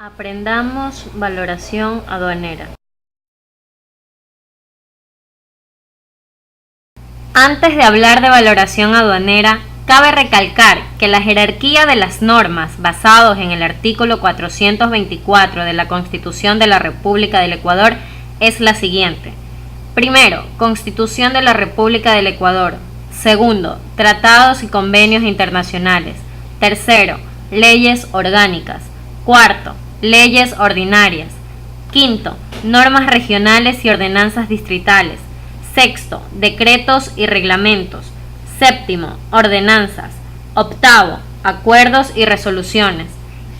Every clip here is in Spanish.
Aprendamos valoración aduanera. Antes de hablar de valoración aduanera, cabe recalcar que la jerarquía de las normas basados en el artículo 424 de la Constitución de la República del Ecuador es la siguiente. Primero, Constitución de la República del Ecuador. Segundo, tratados y convenios internacionales. Tercero, leyes orgánicas. Cuarto, leyes ordinarias. Quinto, normas regionales y ordenanzas distritales. Sexto, decretos y reglamentos. Séptimo, ordenanzas. Octavo, acuerdos y resoluciones.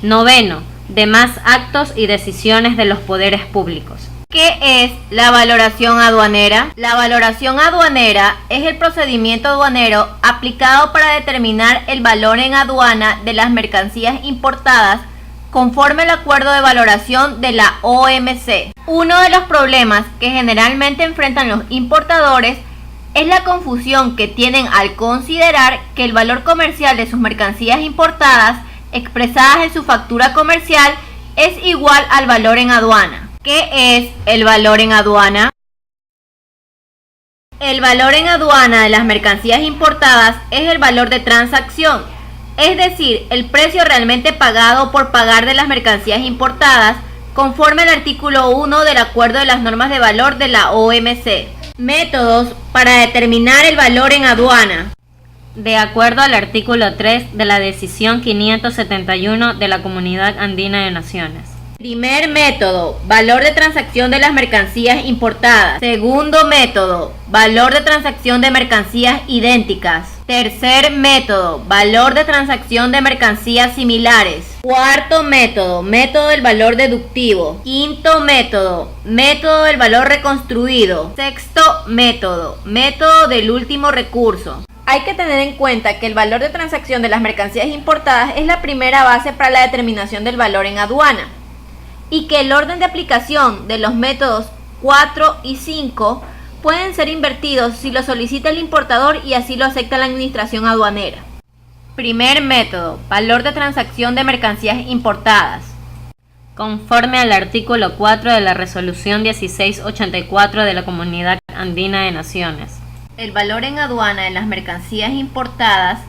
Noveno, demás actos y decisiones de los poderes públicos. ¿Qué es la valoración aduanera? La valoración aduanera es el procedimiento aduanero aplicado para determinar el valor en aduana de las mercancías importadas conforme al acuerdo de valoración de la OMC. Uno de los problemas que generalmente enfrentan los importadores es la confusión que tienen al considerar que el valor comercial de sus mercancías importadas expresadas en su factura comercial es igual al valor en aduana. ¿Qué es el valor en aduana? El valor en aduana de las mercancías importadas es el valor de transacción, es decir, el precio realmente pagado por pagar de las mercancías importadas conforme al artículo 1 del Acuerdo de las Normas de Valor de la OMC. Métodos para determinar el valor en aduana. De acuerdo al artículo 3 de la Decisión 571 de la Comunidad Andina de Naciones. Primer método, valor de transacción de las mercancías importadas. Segundo método, valor de transacción de mercancías idénticas. Tercer método, valor de transacción de mercancías similares. Cuarto método, método del valor deductivo. Quinto método, método del valor reconstruido. Sexto método, método del último recurso. Hay que tener en cuenta que el valor de transacción de las mercancías importadas es la primera base para la determinación del valor en aduana, y que el orden de aplicación de los métodos 4 y 5 pueden ser invertidos si lo solicita el importador y así lo acepta la administración aduanera. Primer método, valor de transacción de mercancías importadas. Conforme al artículo 4 de la Resolución 1684 de la Comunidad Andina de Naciones. El valor en aduana de las mercancías importadas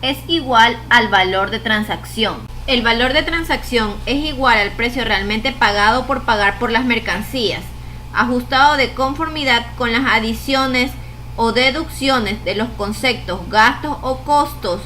es igual al valor de transacción. El valor de transacción es igual al precio realmente pagado por pagar por las mercancías, ajustado de conformidad con las adiciones o deducciones de los conceptos, gastos o costos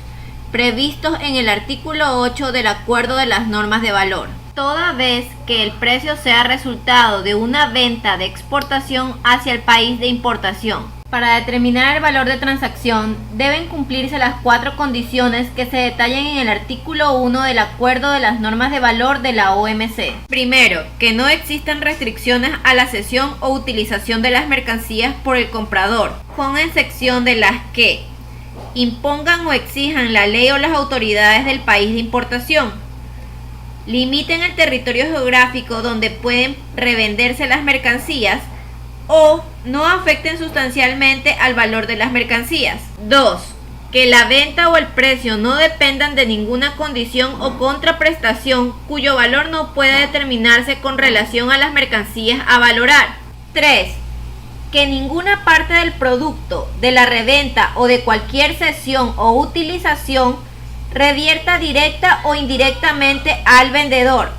previstos en el artículo 8 del Acuerdo de las Normas de Valor, toda vez que el precio sea resultado de una venta de exportación hacia el país de importación. Para determinar el valor de transacción deben cumplirse las 4 condiciones que se detallan en el artículo 1 del Acuerdo de las Normas de Valor de la OMC. Primero, que no existan restricciones a la cesión o utilización de las mercancías por el comprador, con excepción de las que impongan o exijan la ley o las autoridades del país de importación. Limiten el territorio geográfico donde pueden revenderse las mercancías o no afecten sustancialmente al valor de las mercancías. 2. Que la venta o el precio no dependan de ninguna condición o contraprestación cuyo valor no pueda determinarse con relación a las mercancías a valorar. 3. Que ninguna parte del producto, de la reventa o de cualquier cesión o utilización revierta directa o indirectamente al vendedor,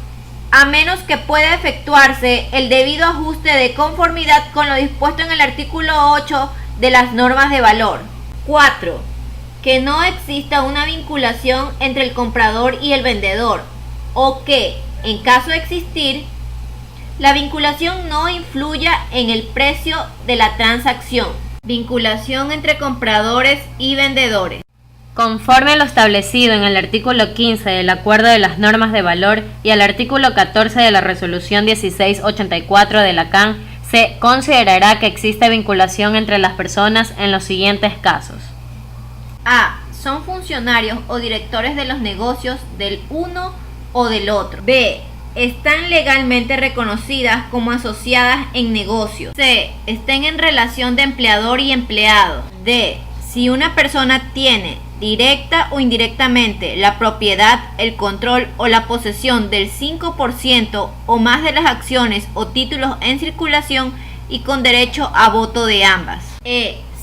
a menos que pueda efectuarse el debido ajuste de conformidad con lo dispuesto en el artículo 8 de las normas de valor. 4. Que no exista una vinculación entre el comprador y el vendedor, o que, en caso de existir, la vinculación no influya en el precio de la transacción. Vinculación entre compradores y vendedores. Conforme a lo establecido en el artículo 15 del Acuerdo de las Normas de Valor y al artículo 14 de la Resolución 1684 de la CAN, se considerará que existe vinculación entre las personas en los siguientes casos. A. Son funcionarios o directores de los negocios del uno o del otro. B. Están legalmente reconocidas como asociadas en negocios. C. Estén en relación de empleador y empleado. D. Si una persona tiene directa o indirectamente, la propiedad, el control o la posesión del 5% o más de las acciones o títulos en circulación y con derecho a voto de ambas.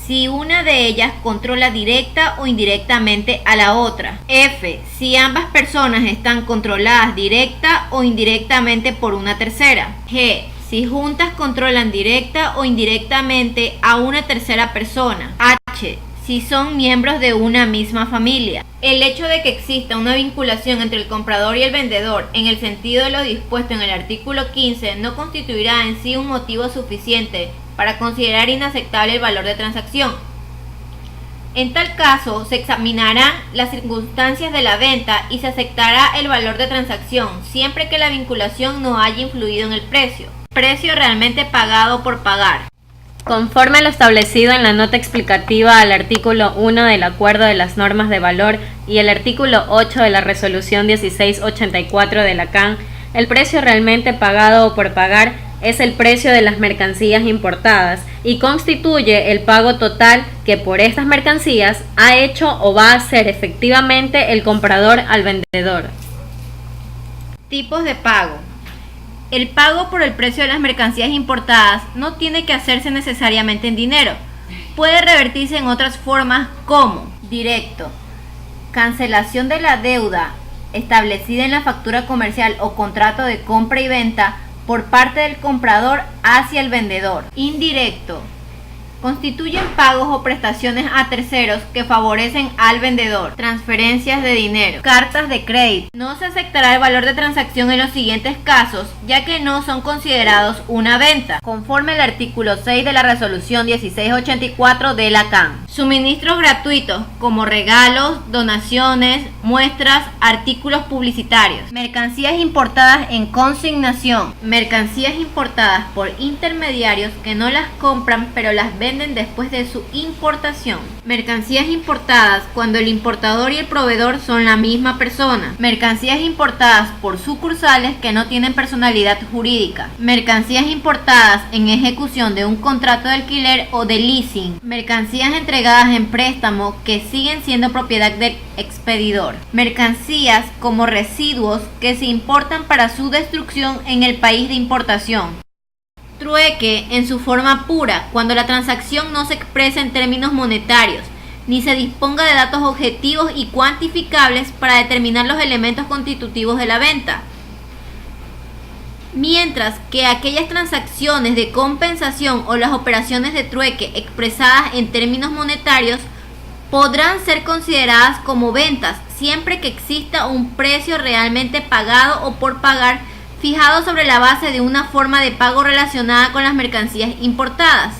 Si una de ellas controla directa o indirectamente a la otra. F. Si ambas personas están controladas directa o indirectamente por una tercera. G. Si juntas controlan directa o indirectamente a una tercera persona. H. Si son miembros de una misma familia. El hecho de que exista una vinculación entre el comprador y el vendedor en el sentido de lo dispuesto en el artículo 15 no constituirá en sí un motivo suficiente para considerar inaceptable el valor de transacción. En tal caso, se examinarán las circunstancias de la venta y se aceptará el valor de transacción, siempre que la vinculación no haya influido en el precio. Precio realmente pagado por pagar. Conforme a lo establecido en la nota explicativa al artículo 1 del Acuerdo de las Normas de Valor y el artículo 8 de la Resolución 1684 de la CAN, el precio realmente pagado o por pagar es el precio de las mercancías importadas y constituye el pago total que por estas mercancías ha hecho o va a hacer efectivamente el comprador al vendedor. Tipos de pago. El pago por el precio de las mercancías importadas no tiene que hacerse necesariamente en dinero. Puede revertirse en otras formas como directo, cancelación de la deuda establecida en la factura comercial o contrato de compra y venta por parte del comprador hacia el vendedor. Indirecto. Constituyen pagos o prestaciones a terceros que favorecen al vendedor. Transferencias de dinero. Cartas de crédito. No se aceptará el valor de transacción en los siguientes casos, ya que no son considerados una venta, conforme al artículo 6 de la Resolución 1684 de la CAN. Suministros gratuitos, como regalos, donaciones, muestras, artículos publicitarios. Mercancías importadas en consignación. Mercancías importadas por intermediarios que no las compran pero las venden después de su importación. Mercancías importadas cuando el importador y el proveedor son la misma persona. Mercancías importadas por sucursales que no tienen personalidad jurídica. Mercancías importadas en ejecución de un contrato de alquiler o de leasing. Mercancías entregadas en préstamo que siguen siendo propiedad del expedidor. Mercancías como residuos que se importan para su destrucción en el país de importación. Trueque en su forma pura, cuando la transacción no se expresa en términos monetarios, ni se disponga de datos objetivos y cuantificables para determinar los elementos constitutivos de la venta. Mientras que aquellas transacciones de compensación o las operaciones de trueque expresadas en términos monetarios podrán ser consideradas como ventas, siempre que exista un precio realmente pagado o por pagar fijado sobre la base de una forma de pago relacionada con las mercancías importadas.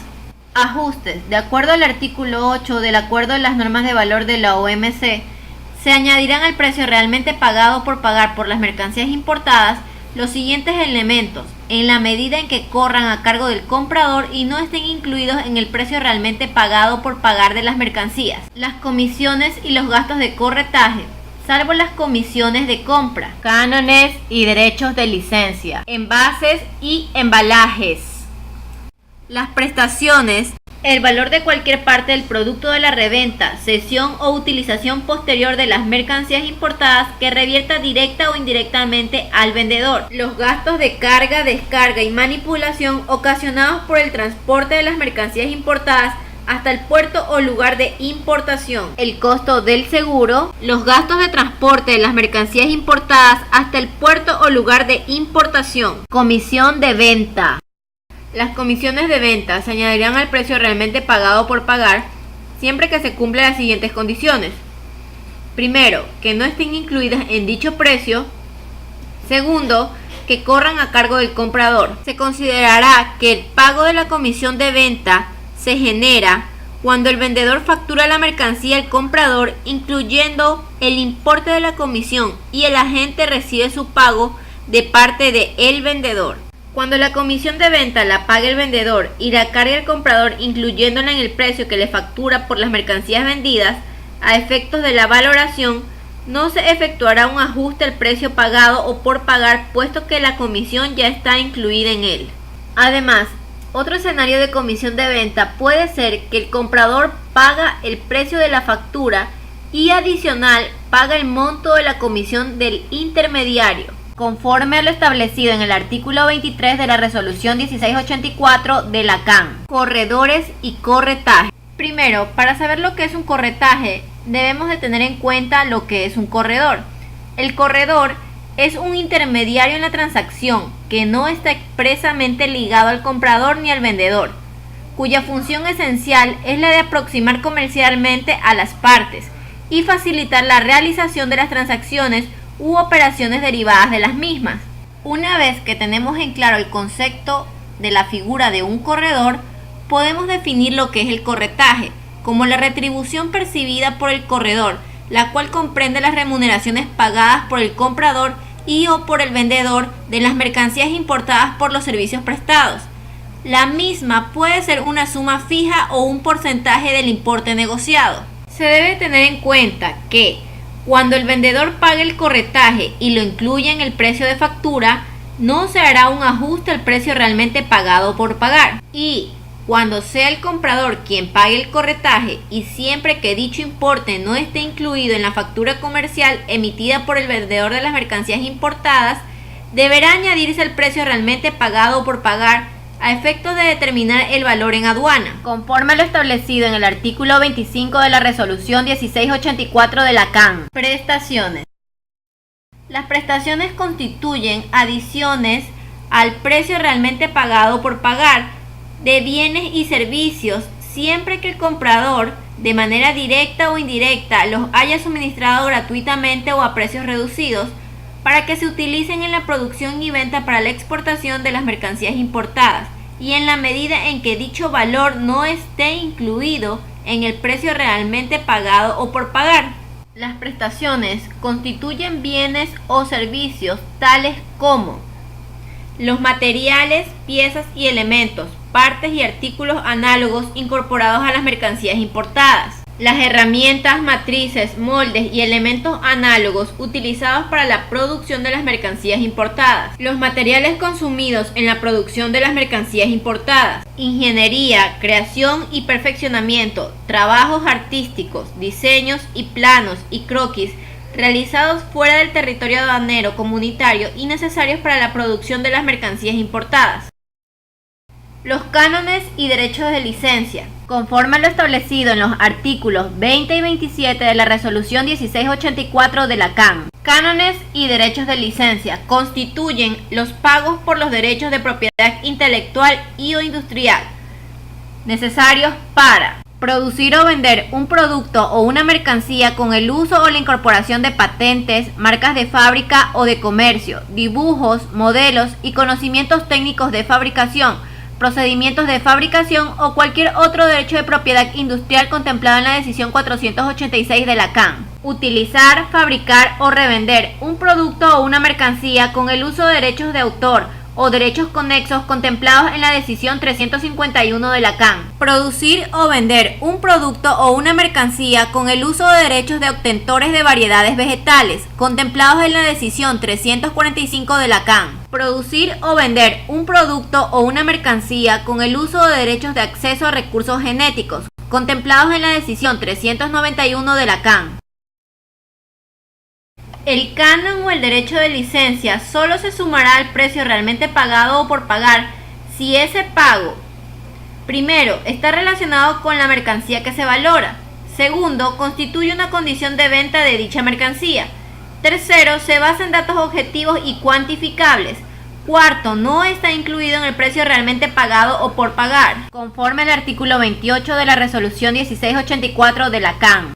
Ajustes. De acuerdo al artículo 8 del Acuerdo de las Normas de Valor de la OMC, se añadirán al precio realmente pagado por pagar por las mercancías importadas los siguientes elementos, en la medida en que corran a cargo del comprador y no estén incluidos en el precio realmente pagado por pagar de las mercancías: las comisiones y los gastos de corretaje, salvo las comisiones de compra, cánones y derechos de licencia, envases y embalajes, las prestaciones, el valor de cualquier parte del producto de la reventa, cesión o utilización posterior de las mercancías importadas que revierta directa o indirectamente al vendedor, los gastos de carga, descarga y manipulación ocasionados por el transporte de las mercancías importadas hasta el puerto o lugar de importación, el costo del seguro, los gastos de transporte de las mercancías importadas hasta el puerto o lugar de importación, comisión de venta. Las comisiones de venta se añadirán al precio realmente pagado por pagar siempre que se cumplan las siguientes condiciones. Primero, que no estén incluidas en dicho precio. Segundo, que corran a cargo del comprador. Se considerará que el pago de la comisión de venta se genera cuando el vendedor factura la mercancía al comprador, incluyendo el importe de la comisión, y el agente recibe su pago de parte del vendedor. Cuando la comisión de venta la pague el vendedor y la cargue el comprador, incluyéndola en el precio que le factura por las mercancías vendidas, a efectos de la valoración, no se efectuará un ajuste al precio pagado o por pagar, puesto que la comisión ya está incluida en él. Además, otro escenario de comisión de venta puede ser que el comprador paga el precio de la factura y adicional paga el monto de la comisión del intermediario, conforme a lo establecido en el artículo 23 de la resolución 1684 de la CAN. Corredores y corretaje. Primero, para saber lo que es un corretaje, debemos de tener en cuenta lo que es un corredor. El corredor es un intermediario en la transacción que no está expresamente ligado al comprador ni al vendedor, cuya función esencial es la de aproximar comercialmente a las partes y facilitar la realización de las transacciones u operaciones derivadas de las mismas. Una vez que tenemos en claro el concepto de la figura de un corredor, podemos definir lo que es el corretaje como la retribución percibida por el corredor, la cual comprende las remuneraciones pagadas por el comprador y o por el vendedor de las mercancías importadas por los servicios prestados. La misma puede ser una suma fija o un porcentaje del importe negociado. Se debe tener en cuenta que cuando el vendedor pague el corretaje y lo incluye en el precio de factura, no se hará un ajuste al precio realmente pagado por pagar. Y cuando sea el comprador quien pague el corretaje y siempre que dicho importe no esté incluido en la factura comercial emitida por el vendedor de las mercancías importadas, deberá añadirse el precio realmente pagado por pagar a efectos de determinar el valor en aduana, conforme a lo establecido en el artículo 25 de la resolución 1684 de la CAN. Prestaciones. Las prestaciones constituyen adiciones al precio realmente pagado por pagar de bienes y servicios siempre que el comprador, de manera directa o indirecta, los haya suministrado gratuitamente o a precios reducidos para que se utilicen en la producción y venta para la exportación de las mercancías importadas y en la medida en que dicho valor no esté incluido en el precio realmente pagado o por pagar. Las prestaciones constituyen bienes o servicios tales como los materiales, piezas y elementos, partes y artículos análogos incorporados a las mercancías importadas, las herramientas, matrices, moldes y elementos análogos utilizados para la producción de las mercancías importadas, los materiales consumidos en la producción de las mercancías importadas, ingeniería, creación y perfeccionamiento, trabajos artísticos, diseños y planos y croquis realizados fuera del territorio aduanero comunitario y necesarios para la producción de las mercancías importadas. Los cánones y derechos de licencia, conforme a lo establecido en los artículos 20 y 27 de la resolución 1684 de la CAN. Cánones y derechos de licencia constituyen los pagos por los derechos de propiedad intelectual y o industrial necesarios para producir o vender un producto o una mercancía con el uso o la incorporación de patentes, marcas de fábrica o de comercio, dibujos, modelos y conocimientos técnicos de fabricación, procedimientos de fabricación o cualquier otro derecho de propiedad industrial contemplado en la decisión 486 de la CAN. Utilizar, fabricar o revender un producto o una mercancía con el uso de derechos de autor o derechos conexos contemplados en la decisión 351 de la CAN. Producir o vender un producto o una mercancía con el uso de derechos de obtentores de variedades vegetales contemplados en la decisión 345 de la CAN. Producir o vender un producto o una mercancía con el uso de derechos de acceso a recursos genéticos contemplados en la decisión 391 de la CAN. El canon o el derecho de licencia solo se sumará al precio realmente pagado o por pagar si ese pago, primero, está relacionado con la mercancía que se valora, segundo, constituye una condición de venta de dicha mercancía, tercero, se basa en datos objetivos y cuantificables, cuarto, no está incluido en el precio realmente pagado o por pagar, conforme al artículo 28 de la resolución 1684 de la CAN.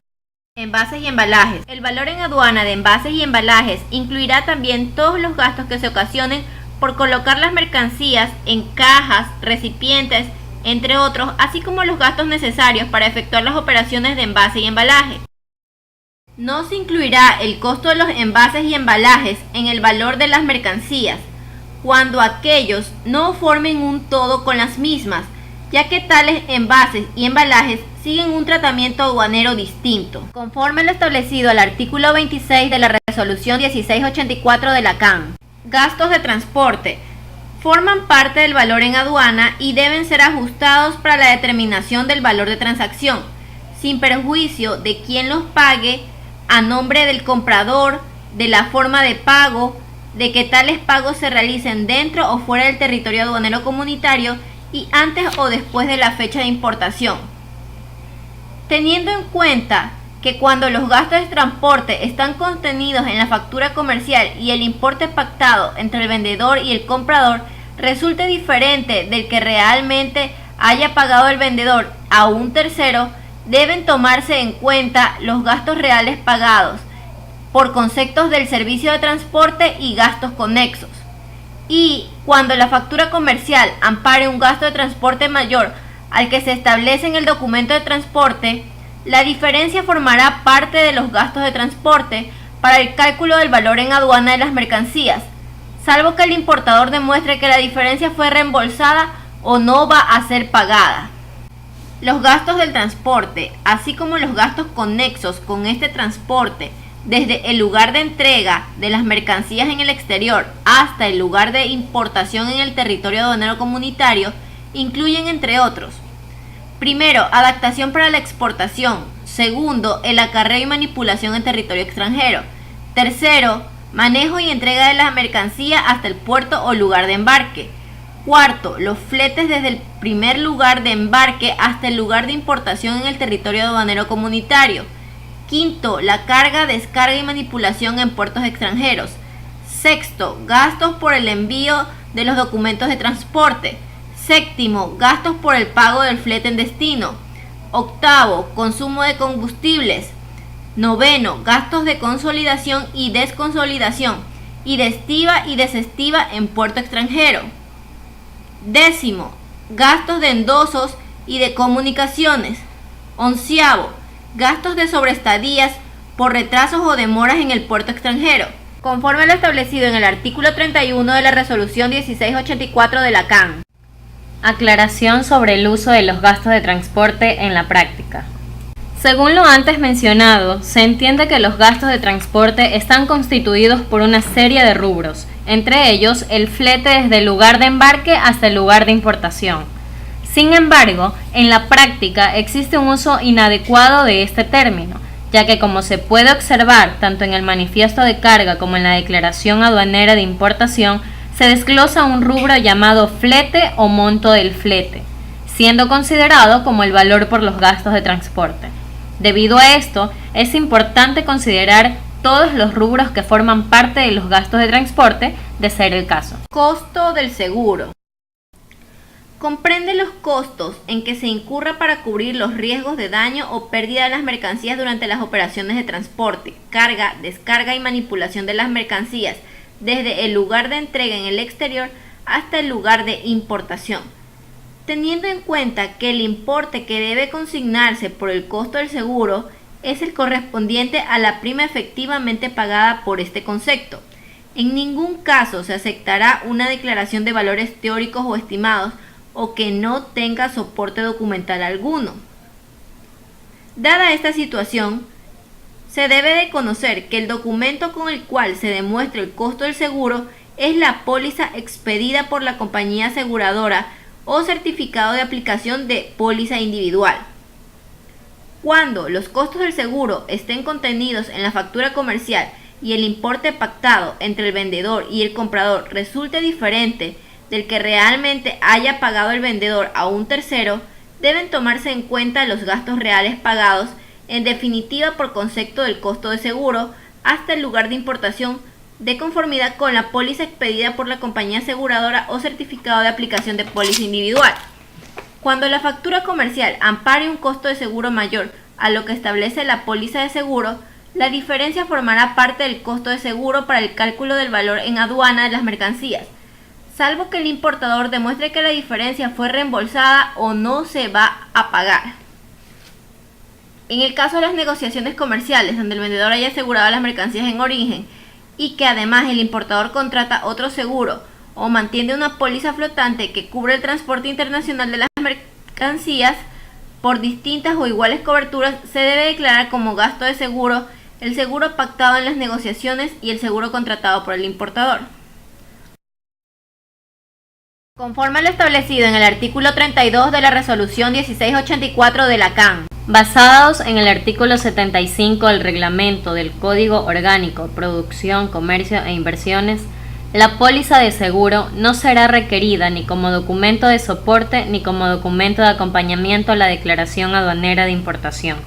Envases y embalajes. El valor en aduana de envases y embalajes incluirá también todos los gastos que se ocasionen por colocar las mercancías en cajas, recipientes, entre otros, así como los gastos necesarios para efectuar las operaciones de envase y embalaje. No se incluirá el costo de los envases y embalajes en el valor de las mercancías, cuando aquellos no formen un todo con las mismas, ya que tales envases y embalajes siguen un tratamiento aduanero distinto, conforme lo establecido al artículo 26 de la resolución 1684 de la CAN. Gastos de transporte forman parte del valor en aduana y deben ser ajustados para la determinación del valor de transacción. sin perjuicio de quién los pague, a nombre del comprador, de la forma de pago, de que tales pagos se realicen dentro o fuera del territorio aduanero comunitario y antes o después de la fecha de importación. Teniendo en cuenta que cuando los gastos de transporte están contenidos en la factura comercial y el importe pactado entre el vendedor y el comprador resulte diferente del que realmente haya pagado el vendedor a un tercero, deben tomarse en cuenta los gastos reales pagados por conceptos del servicio de transporte y gastos conexos. Y cuando la factura comercial ampare un gasto de transporte mayor al que se establece en el documento de transporte, la diferencia formará parte de los gastos de transporte para el cálculo del valor en aduana de las mercancías, salvo que el importador demuestre que la diferencia fue reembolsada o no va a ser pagada. Los gastos del transporte, así como los gastos conexos con este transporte, desde el lugar de entrega de las mercancías en el exterior hasta el lugar de importación en el territorio aduanero comunitario, incluyen, entre otros: primero, adaptación para la exportación; segundo, el acarreo y manipulación en territorio extranjero; tercero, manejo y entrega de la mercancía hasta el puerto o lugar de embarque; cuarto, los fletes desde el primer lugar de embarque hasta el lugar de importación en el territorio aduanero comunitario; quinto, la carga, descarga y manipulación en puertos extranjeros; sexto, gastos por el envío de los documentos de transporte; séptimo, gastos por el pago del flete en destino; octavo, consumo de combustibles; noveno, gastos de consolidación y desconsolidación y de estiva y desestiva en puerto extranjero; décimo, gastos de endosos y de comunicaciones; onceavo, gastos de sobreestadías por retrasos o demoras en el puerto extranjero, conforme a lo establecido en el artículo 31 de la resolución 1684 de la CAN. Aclaración sobre el uso de los gastos de transporte en la práctica. Según lo antes mencionado, se entiende que los gastos de transporte están constituidos por una serie de rubros, entre ellos el flete desde el lugar de embarque hasta el lugar de importación. Sin embargo, en la práctica existe un uso inadecuado de este término, ya que, como se puede observar tanto en el manifiesto de carga como en la declaración aduanera de importación, se desglosa un rubro llamado flete o monto del flete, siendo considerado como el valor por los gastos de transporte. Debido a esto, es importante considerar todos los rubros que forman parte de los gastos de transporte, de ser el caso. Costo del seguro. Comprende los costos en que se incurra para cubrir los riesgos de daño o pérdida de las mercancías durante las operaciones de transporte, carga, descarga y manipulación de las mercancías, desde el lugar de entrega en el exterior hasta el lugar de importación. Teniendo en cuenta que el importe que debe consignarse por el costo del seguro es el correspondiente a la prima efectivamente pagada por este concepto. En ningún caso se aceptará una declaración de valores teóricos o estimados o que no tenga soporte documental alguno. Dada esta situación, se debe de conocer que el documento con el cual se demuestra el costo del seguro es la póliza expedida por la compañía aseguradora o certificado de aplicación de póliza individual. Cuando los costos del seguro estén contenidos en la factura comercial y el importe pactado entre el vendedor y el comprador resulte diferente del que realmente haya pagado el vendedor a un tercero, deben tomarse en cuenta los gastos reales pagados, en definitiva por concepto del costo de seguro, hasta el lugar de importación, de conformidad con la póliza expedida por la compañía aseguradora o certificado de aplicación de póliza individual. Cuando la factura comercial ampare un costo de seguro mayor a lo que establece la póliza de seguro, la diferencia formará parte del costo de seguro para el cálculo del valor en aduana de las mercancías, salvo que el importador demuestre que la diferencia fue reembolsada o no se va a pagar. En el caso de las negociaciones comerciales donde el vendedor haya asegurado las mercancías en origen y que además el importador contrata otro seguro o mantiene una póliza flotante que cubre el transporte internacional de las mercancías por distintas o iguales coberturas, se debe declarar como gasto de seguro el seguro pactado en las negociaciones y el seguro contratado por el importador. Conforme a lo establecido en el artículo 32 de la resolución 1684 de la CAN, Basados en el artículo 75 del Reglamento del Código Orgánico, Producción, Comercio e Inversiones, la póliza de seguro no será requerida ni como documento de soporte ni como documento de acompañamiento a la declaración aduanera de importación.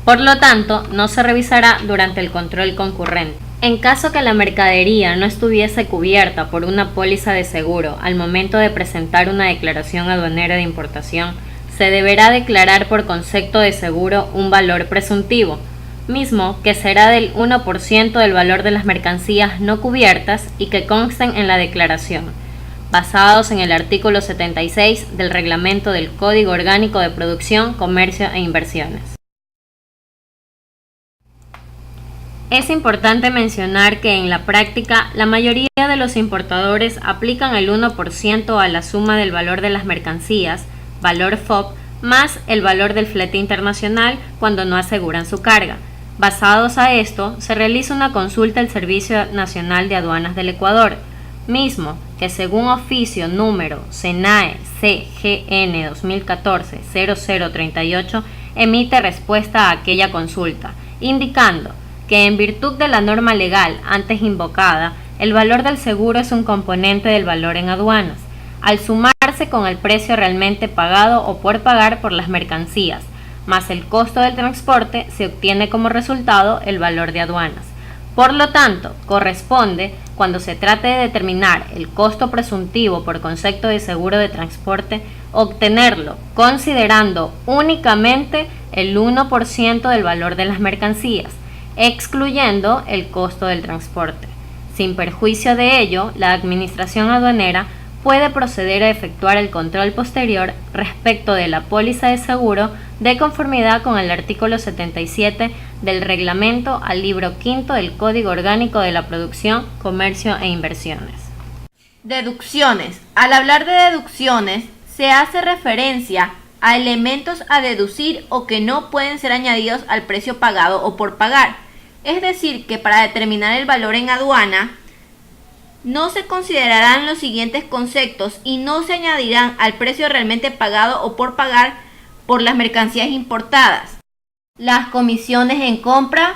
Por lo tanto, no se revisará durante el control concurrente. En caso que la mercadería no estuviese cubierta por una póliza de seguro al momento de presentar una declaración aduanera de importación, se deberá declarar por concepto de seguro un valor presuntivo, mismo que será del 1% del valor de las mercancías no cubiertas y que consten en la declaración, basados en el artículo 76 del Reglamento del Código Orgánico de Producción, Comercio e Inversiones. Es importante mencionar que en la práctica la mayoría de los importadores aplican el 1% a la suma del valor de las mercancías, valor FOB, más el valor del flete internacional cuando no aseguran su carga. Basados a esto, se realiza una consulta al Servicio Nacional de Aduanas del Ecuador, mismo que según oficio número SENAE CGN 2014-0038 emite respuesta a aquella consulta, indicando que en virtud de la norma legal antes invocada, el valor del seguro es un componente del valor en aduanas, al sumarse con el precio realmente pagado o por pagar por las mercancías, más el costo del transporte, se obtiene como resultado el valor de aduanas. Por lo tanto, corresponde, cuando se trate de determinar el costo presuntivo por concepto de seguro de transporte, obtenerlo considerando únicamente el 1% del valor de las mercancías, excluyendo el costo del transporte. Sin perjuicio de ello, la Administración Aduanera puede proceder a efectuar el control posterior respecto de la póliza de seguro de conformidad con el artículo 77 del Reglamento al libro quinto del Código Orgánico de la Producción, Comercio e Inversiones. Deducciones. Al hablar de deducciones, se hace referencia a elementos a deducir o que no pueden ser añadidos al precio pagado o por pagar. Es decir, que para determinar el valor en aduana, no se considerarán los siguientes conceptos y no se añadirán al precio realmente pagado o por pagar por las mercancías importadas: las comisiones en compra,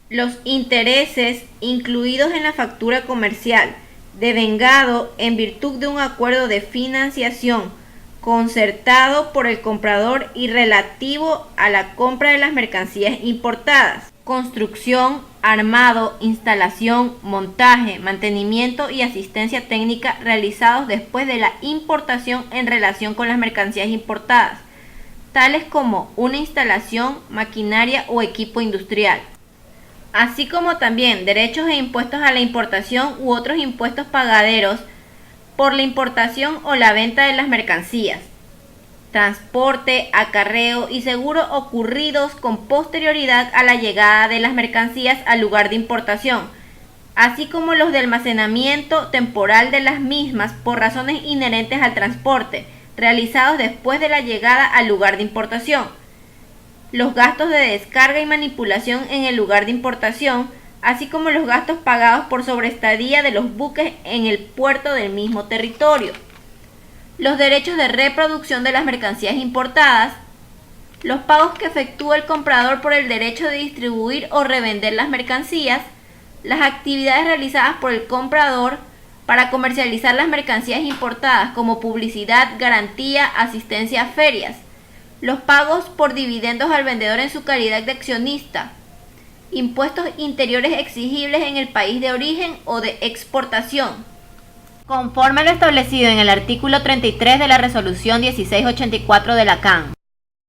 los intereses incluidos en la factura comercial, devengado en virtud de un acuerdo de financiación concertado por el comprador y relativo a la compra de las mercancías importadas, construcción, armado, instalación, montaje, mantenimiento y asistencia técnica realizados después de la importación en relación con las mercancías importadas, tales como una instalación, maquinaria o equipo industrial, así como también derechos e impuestos a la importación u otros impuestos pagaderos por la importación o la venta de las mercancías, transporte, acarreo y seguro ocurridos con posterioridad a la llegada de las mercancías al lugar de importación, así como los de almacenamiento temporal de las mismas por razones inherentes al transporte, realizados después de la llegada al lugar de importación, los gastos de descarga y manipulación en el lugar de importación, así como los gastos pagados por sobreestadía de los buques en el puerto del mismo territorio, los derechos de reproducción de las mercancías importadas, los pagos que efectúa el comprador por el derecho de distribuir o revender las mercancías, las actividades realizadas por el comprador para comercializar las mercancías importadas como publicidad, garantía, asistencia a ferias, los pagos por dividendos al vendedor en su calidad de accionista, impuestos interiores exigibles en el país de origen o de exportación, conforme a lo establecido en el artículo 33 de la Resolución 1684 de la CAN.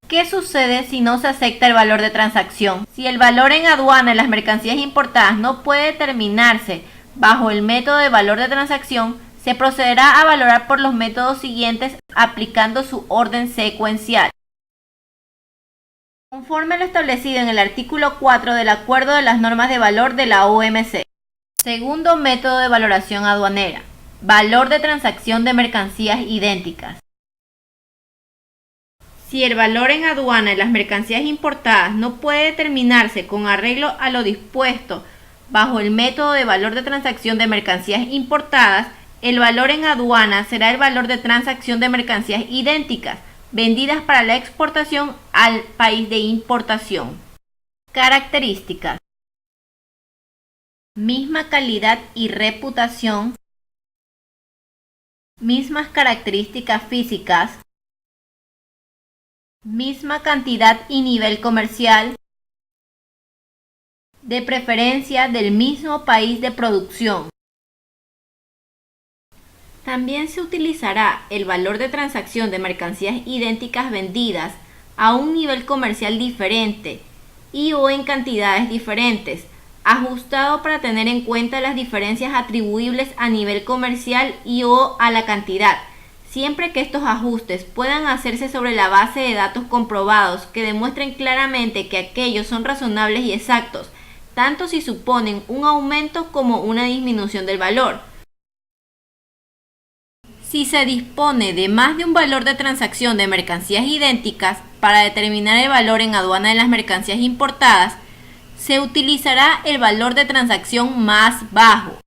¿Qué sucede si no se acepta el valor de transacción? Si el valor en aduana de las mercancías importadas no puede determinarse bajo el método de valor de transacción, se procederá a valorar por los métodos siguientes aplicando su orden secuencial. Conforme a lo establecido en el artículo 4 del Acuerdo de las Normas de Valor de la OMC. Segundo método de valoración aduanera: valor de transacción de mercancías idénticas. Si el valor en aduana de las mercancías importadas no puede determinarse con arreglo a lo dispuesto bajo el método de valor de transacción de mercancías importadas, el valor en aduana será el valor de transacción de mercancías idénticas, vendidas para la exportación al país de importación. Características: misma calidad y reputación, mismas características físicas, misma cantidad y nivel comercial, de preferencia del mismo país de producción. También se utilizará el valor de transacción de mercancías idénticas vendidas a un nivel comercial diferente y o en cantidades diferentes, ajustado para tener en cuenta las diferencias atribuibles a nivel comercial y o a la cantidad, siempre que estos ajustes puedan hacerse sobre la base de datos comprobados que demuestren claramente que aquellos son razonables y exactos, tanto si suponen un aumento como una disminución del valor. Si se dispone de más de un valor de transacción de mercancías idénticas para determinar el valor en aduana de las mercancías importadas, se utilizará el valor de transacción más bajo,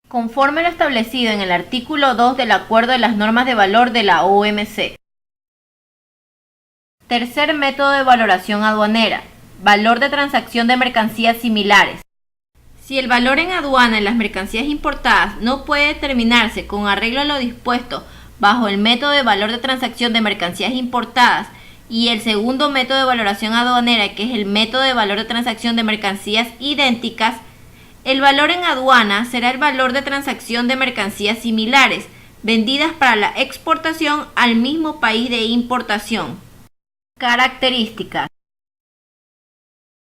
conforme lo establecido en el artículo 2 del Acuerdo de las Normas de Valor de la OMC. Tercer método de valoración aduanera: valor de transacción de mercancías similares. Si el valor en aduana en las mercancías importadas no puede determinarse con arreglo a lo dispuesto bajo el método de valor de transacción de mercancías importadas y el segundo método de valoración aduanera, que es el método de valor de transacción de mercancías idénticas, el valor en aduana será el valor de transacción de mercancías similares vendidas para la exportación al mismo país de importación. Características: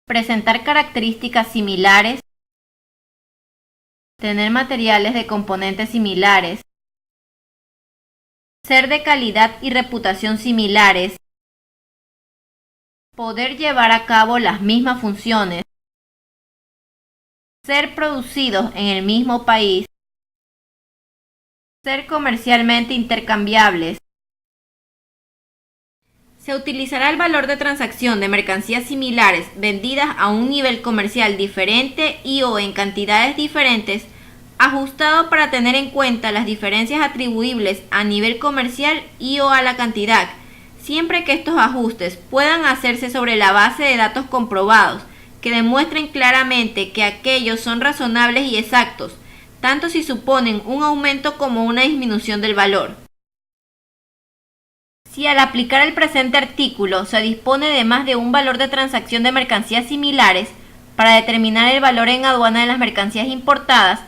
presentar características similares, tener materiales de componentes similares, ser de calidad y reputación similares, poder llevar a cabo las mismas funciones, ser producidos en el mismo país, ser comercialmente intercambiables. Se utilizará el valor de transacción de mercancías similares vendidas a un nivel comercial diferente y o en cantidades diferentes, ajustado para tener en cuenta las diferencias atribuibles a nivel comercial y o a la cantidad, siempre que estos ajustes puedan hacerse sobre la base de datos comprobados que demuestren claramente que aquellos son razonables y exactos, tanto si suponen un aumento como una disminución del valor. Si al aplicar el presente artículo se dispone de más de un valor de transacción de mercancías similares para determinar el valor en aduana de las mercancías importadas,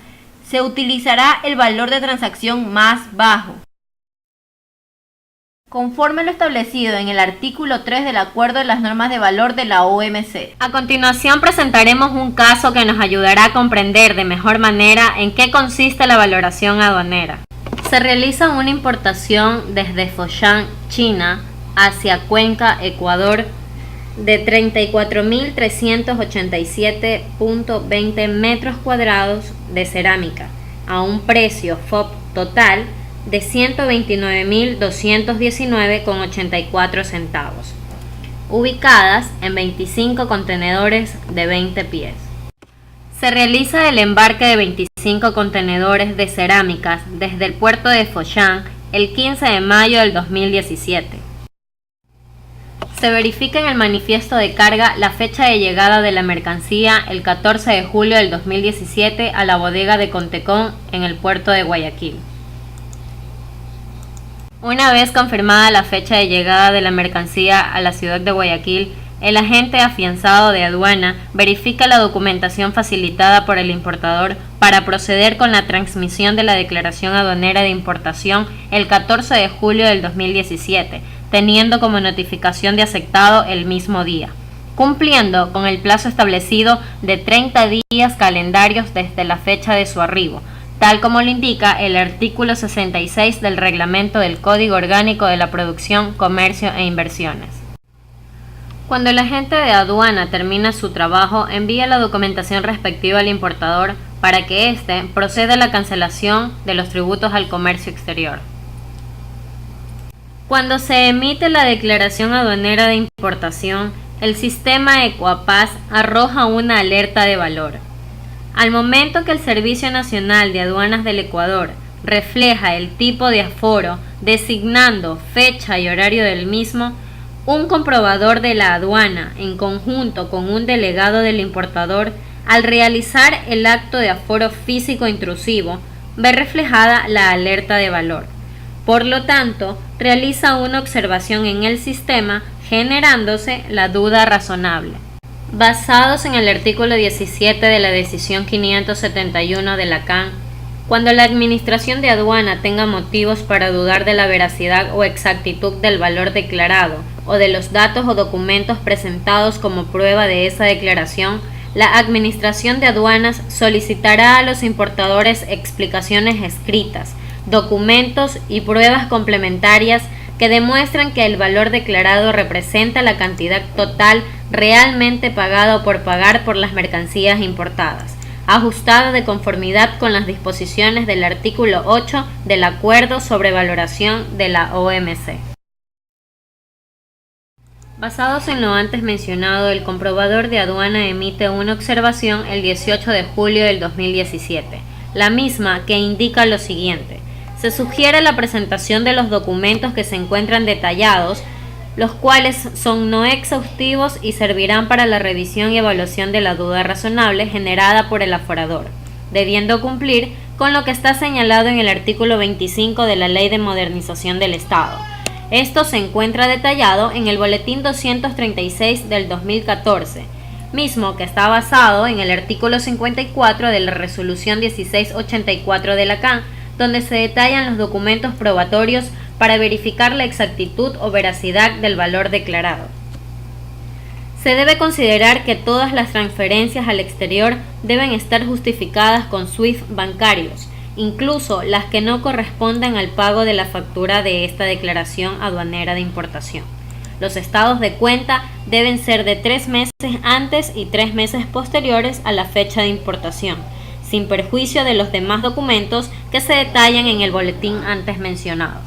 se utilizará el valor de transacción más bajo, conforme lo establecido en el artículo 3 del Acuerdo de las Normas de Valor de la OMC. A continuación presentaremos un caso que nos ayudará a comprender de mejor manera en qué consiste la valoración aduanera. Se realiza una importación desde Foshan, China, hacia Cuenca, Ecuador, de 34.387.20 metros cuadrados de cerámica a un precio FOB total de 129.219,84 centavos, ubicadas en 25 contenedores de 20 pies. Se realiza el embarque de 25 contenedores de cerámicas desde el puerto de Foshan el 15 de mayo del 2017. Se verifica en el manifiesto de carga la fecha de llegada de la mercancía el 14 de julio del 2017 a la bodega de Contecón en el puerto de Guayaquil. Una vez confirmada la fecha de llegada de la mercancía a la ciudad de Guayaquil, el agente afianzado de aduana verifica la documentación facilitada por el importador para proceder con la transmisión de la declaración aduanera de importación el 14 de julio del 2017, teniendo como notificación de aceptado el mismo día, cumpliendo con el plazo establecido de 30 días calendarios desde la fecha de su arribo, tal como lo indica el artículo 66 del Reglamento del Código Orgánico de la Producción, Comercio e Inversiones. Cuando el agente de aduana termina su trabajo, envía la documentación respectiva al importador para que éste proceda a la cancelación de los tributos al comercio exterior. Cuando se emite la declaración aduanera de importación, el sistema Ecuapaz arroja una alerta de valor. Al momento que el Servicio Nacional de Aduanas del Ecuador refleja el tipo de aforo, designando fecha y horario del mismo, un comprobador de la aduana, en conjunto con un delegado del importador, al realizar el acto de aforo físico intrusivo, ve reflejada la alerta de valor. Por lo tanto, realiza una observación en el sistema, generándose la duda razonable. Basados en el artículo 17 de la decisión 571 de la CAN, cuando la Administración de Aduana tenga motivos para dudar de la veracidad o exactitud del valor declarado o de los datos o documentos presentados como prueba de esa declaración, la Administración de Aduanas solicitará a los importadores explicaciones escritas, documentos y pruebas complementarias que demuestran que el valor declarado representa la cantidad total realmente pagada o por pagar por las mercancías importadas, ajustada de conformidad con las disposiciones del artículo 8 del Acuerdo sobre Valoración de la OMC. Basados en lo antes mencionado, el comprobador de aduana emite una observación el 18 de julio del 2017, la misma que indica lo siguiente: se sugiere la presentación de los documentos que se encuentran detallados, los cuales son no exhaustivos y servirán para la revisión y evaluación de la duda razonable generada por el aforador, debiendo cumplir con lo que está señalado en el artículo 25 de la Ley de Modernización del Estado. Esto se encuentra detallado en el Boletín 236 del 2014, mismo que está basado en el artículo 54 de la Resolución 1684 de la CAN, donde se detallan los documentos probatorios para verificar la exactitud o veracidad del valor declarado. Se debe considerar que todas las transferencias al exterior deben estar justificadas con SWIFT bancarios, incluso las que no corresponden al pago de la factura de esta declaración aduanera de importación. Los estados de cuenta deben ser de 3 meses antes y 3 meses posteriores a la fecha de importación, sin perjuicio de los demás documentos que se detallan en el boletín antes mencionado.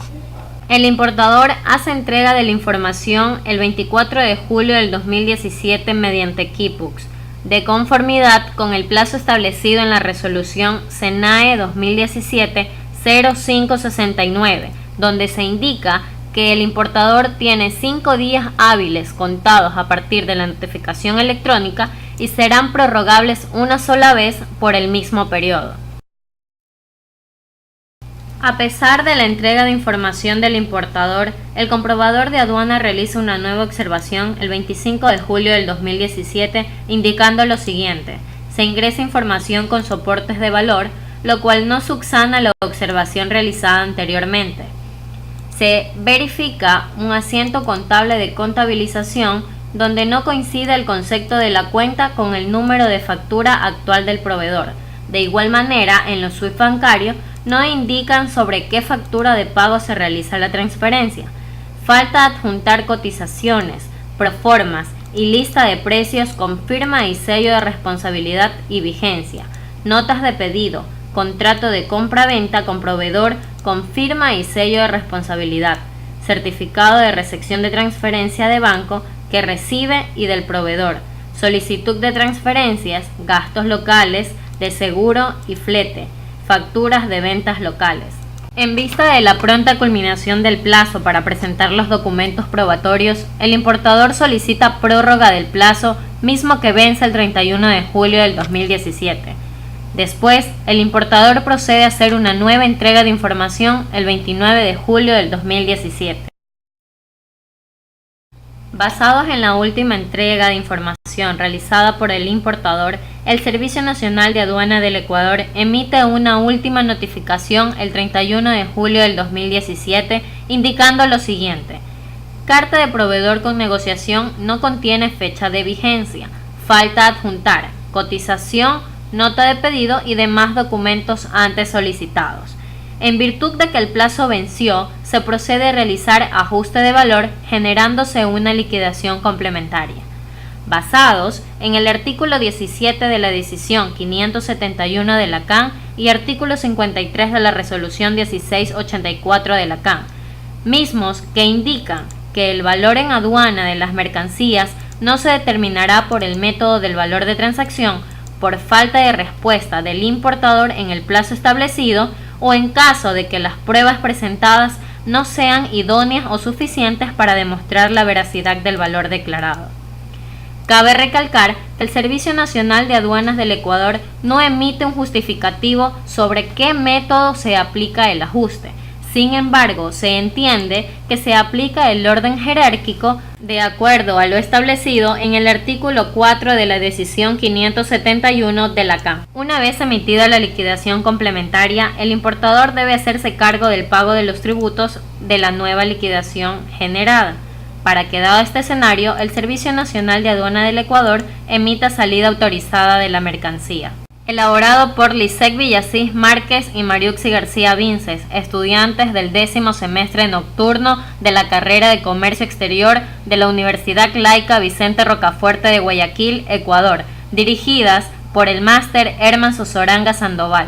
El importador hace entrega de la información el 24 de julio del 2017 mediante KeyBooks, de conformidad con el plazo establecido en la resolución SENAE 2017-0569, donde se indica que el importador tiene 5 días hábiles contados a partir de la notificación electrónica y serán prorrogables una sola vez por el mismo periodo. A pesar de la entrega de información del importador, el comprobador de aduana realiza una nueva observación el 25 de julio del 2017 indicando lo siguiente: se ingresa información con soportes de valor, lo cual no subsana la observación realizada anteriormente. Se verifica un asiento contable de contabilización donde no coincide el concepto de la cuenta con el número de factura actual del proveedor. De igual manera, en los SWIFT bancarios no indican sobre qué factura de pago se realiza la transferencia. Falta adjuntar cotizaciones, proformas y lista de precios con firma y sello de responsabilidad y vigencia, notas de pedido, contrato de compra-venta con proveedor con firma y sello de responsabilidad, certificado de recepción de transferencia de banco que recibe y del proveedor, solicitud de transferencias, gastos locales, de seguro y flete, facturas de ventas locales. En vista de la pronta culminación del plazo para presentar los documentos probatorios, el importador solicita prórroga del plazo, mismo que vence el 31 de julio del 2017. Después, el importador procede a hacer una nueva entrega de información el 29 de julio del 2017. Basados en la última entrega de información realizada por el importador, el Servicio Nacional de Aduana del Ecuador emite una última notificación el 31 de julio del 2017 indicando lo siguiente: carta de proveedor con negociación no contiene fecha de vigencia, falta adjuntar cotización, nota de pedido y demás documentos antes solicitados. En virtud de que el plazo venció, se procede a realizar ajuste de valor generándose una liquidación complementaria. Basados en el artículo 17 de la decisión 571 de la CAN y artículo 53 de la resolución 1684 de la CAN, mismos que indican que el valor en aduana de las mercancías no se determinará por el método del valor de transacción por falta de respuesta del importador en el plazo establecido o en caso de que las pruebas presentadas no sean idóneas o suficientes para demostrar la veracidad del valor declarado. Cabe recalcar que el Servicio Nacional de Aduanas del Ecuador no emite un justificativo sobre qué método se aplica el ajuste. Sin embargo, se entiende que se aplica el orden jerárquico de acuerdo a lo establecido en el artículo 4 de la decisión 571 de la CAM. Una vez emitida la liquidación complementaria, el importador debe hacerse cargo del pago de los tributos de la nueva liquidación generada, para que, dado este escenario, el Servicio Nacional de Aduana del Ecuador emita salida autorizada de la mercancía. Elaborado por Lisek Villasís Márquez y Mariuxi García Vinces, estudiantes del 10º semestre nocturno de la carrera de Comercio Exterior de la Universidad Laica Vicente Rocafuerte de Guayaquil, Ecuador, dirigidas por el máster Herman Sosoranga Sandoval.